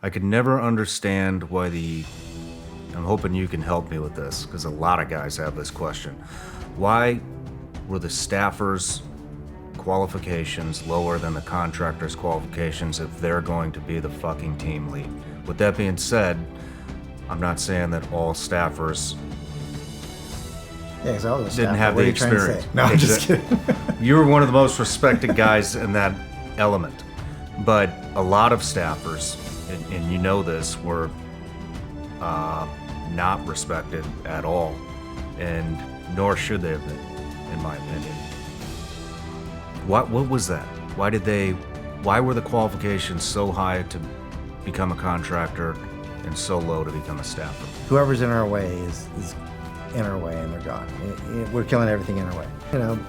I could never understand why I'm hoping you can help me with this, because a lot of guys have this question. Why were the staffers' qualifications lower than the contractors' qualifications if they're going to be the fucking team lead? With that being said, I'm not saying that all staffers Yeah, because I was a didn't staffer. have What the are you trying to say? experience. No, I'm just kidding. You were one of the most respected guys in that element. But a lot of staffers, and you know this, were not respected at all, and nor should they have been, in my opinion. What was that? Why were the qualifications so high to become a contractor and so low to become a staffer? Whoever's in our way is in our way, and they're gone. We're killing everything in our way. You know,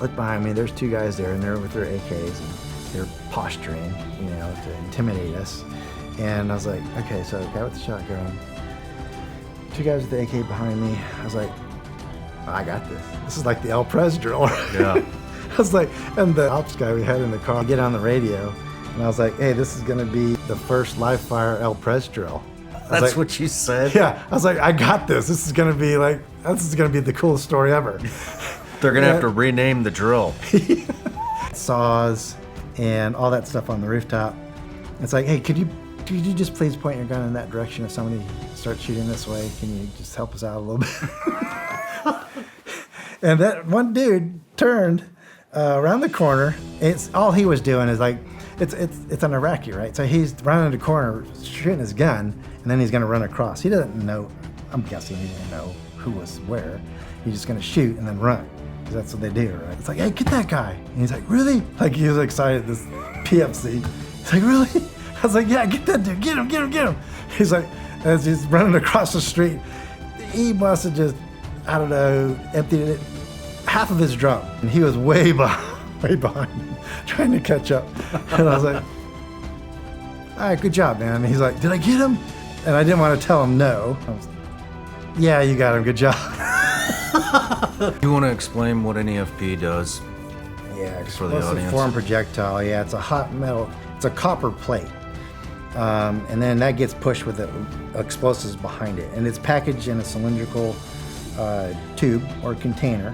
look behind me. There's two guys there, and they're with their AKs, and they're posturing, you know, to intimidate us. And I was like, okay, so guy with the shotgun, two guys with the AK behind me. I was like, I got this. This is like the El Pres drill. Yeah. I was like, and the ops guy we had in the car, get on the radio, and I was like, hey, this is gonna be the first live fire El Pres drill. That's like, what you said? Yeah, I was like, I got this. This is gonna be the coolest story ever. They're gonna have to rename the drill. Saws and all that stuff on the rooftop. It's like, hey, could you just please point your gun in that direction if somebody starts shooting this way? Can you just help us out a little bit? And that one dude turned around the corner. It's all he was doing is like, it's an Iraqi, right? So he's running the corner, shooting his gun, and then he's gonna run across. He doesn't know, I'm guessing he didn't know who was where. He's just gonna shoot and then run. Because that's what they do, right? It's like, hey, get that guy. And he's like, really? Like, he was excited, this PFC. He's like, really? I was like, yeah, get that dude, get him. He's like, as he's running across the street, he must have just, I don't know, emptied it, half of his drum. And he was way behind, trying to catch up. And I was like, all right, good job, man. And he's like, did I get him? And I didn't want to tell him no. I was, yeah, you got him, good job. You want to explain what an EFP does? Yeah, for the explosive audience? form projectile. Yeah, it's a hot metal, it's a copper plate. And then that gets pushed with the explosives behind it. And it's packaged in a cylindrical tube or container.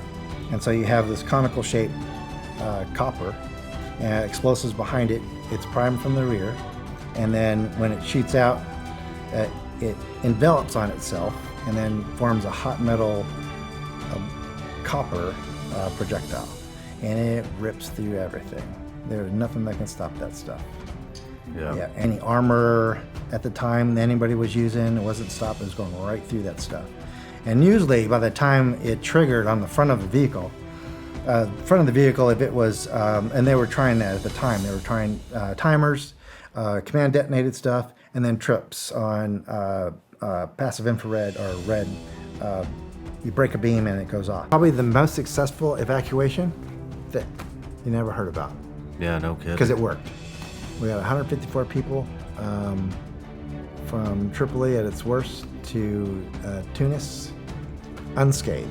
And so you have this conical shaped copper and explosives behind it. It's primed from the rear. And then when it shoots out, it envelops on itself and then forms a hot metal copper projectile. And it rips through everything. There's nothing that can stop that stuff. Yeah, any armor at the time anybody was using, it wasn't stopping, it was going right through that stuff. And usually by the time it triggered on the front of the vehicle, if it was, and they were trying that at the time, they were trying timers, command detonated stuff, and then trips on passive infrared or red. You break a beam and it goes off. Probably the most successful evacuation that you never heard about. Yeah, no kidding. Because it worked. We got 154 people from Tripoli at its worst to Tunis unscathed.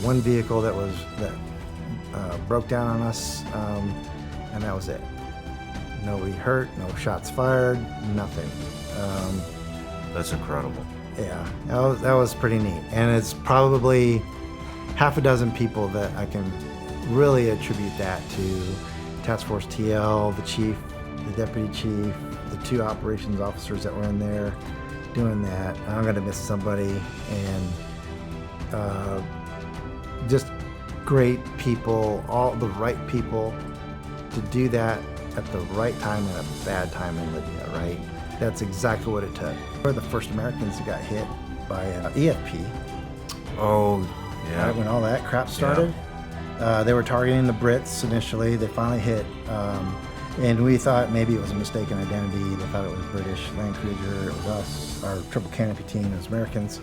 One vehicle that broke down on us, and that was it. Nobody hurt, no shots fired, nothing. That's incredible. Yeah, that was pretty neat. And it's probably half a dozen people that I can really attribute that to. Task Force TL, the chief, the deputy chief, the two operations officers that were in there doing that. I'm gonna miss somebody, and just great people, all the right people to do that at the right time and a bad time in Libya, right? That's exactly what it took. We're the first Americans that got hit by an EFP. Oh, yeah. Right when all that crap started. Yeah. They were targeting the Brits initially. They finally hit. And we thought maybe it was a mistaken identity. They thought it was British Land Cruiser. It was us, our triple canopy team, it was Americans.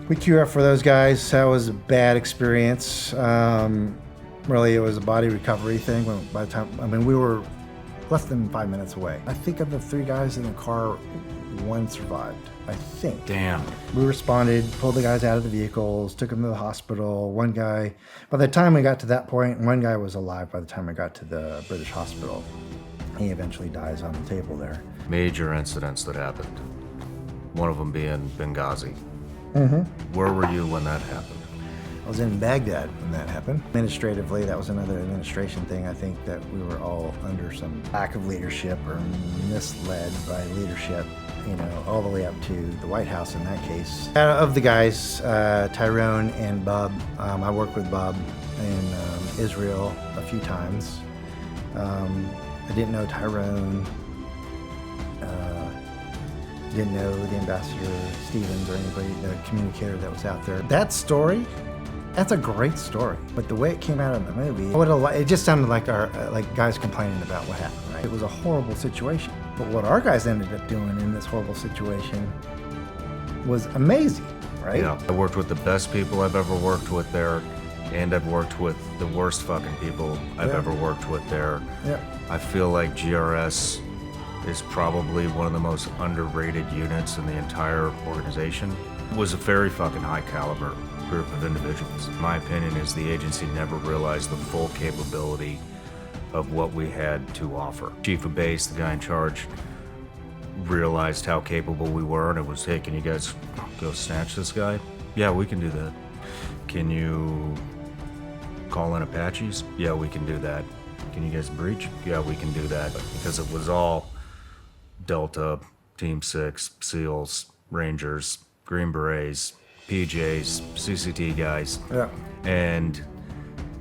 We queue up for those guys. That was a bad experience. Really, it was a body recovery thing. By the time, we were less than 5 minutes away. I think of the three guys in the car, one survived, I think. Damn. We responded, pulled the guys out of the vehicles, took them to the hospital. One guy, by the time we got to that point, one guy was alive by the time I got to the British hospital. He eventually dies on the table there. Major incidents that happened. One of them being Benghazi. Mm-hmm. Where were you when that happened? I was in Baghdad when that happened. Administratively, that was another administration thing. I think that we were all under some lack of leadership or misled by leadership, you know, all the way up to the White House in that case. Of the guys, Tyrone and Bob, I worked with Bob in Israel a few times. I didn't know Tyrone. Didn't know the ambassador Stevens or anybody, the communicator that was out there. That story, that's a great story. But the way it came out in the movie, it just sounded like like guys complaining about what happened, right? It was a horrible situation. But what our guys ended up doing in this horrible situation was amazing, right? Yeah, I worked with the best people I've ever worked with there, and I've worked with the worst fucking people I've ever worked with there. Yeah. I feel like GRS is probably one of the most underrated units in the entire organization. It was a very fucking high caliber group of individuals. My opinion is the agency never realized the full capability of what we had to offer. Chief of Base, the guy in charge, realized how capable we were, and it was, hey, can you guys go snatch this guy? Yeah, we can do that. Can you call in Apaches? Yeah, we can do that. Can you guys breach? Yeah, we can do that. Because it was all Delta, Team 6, SEALs, Rangers, Green Berets, PJs, CCT guys. Yeah. And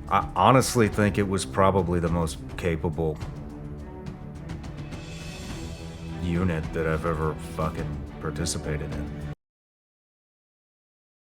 I honestly think it was probably the most capable unit that I've ever fucking participated in.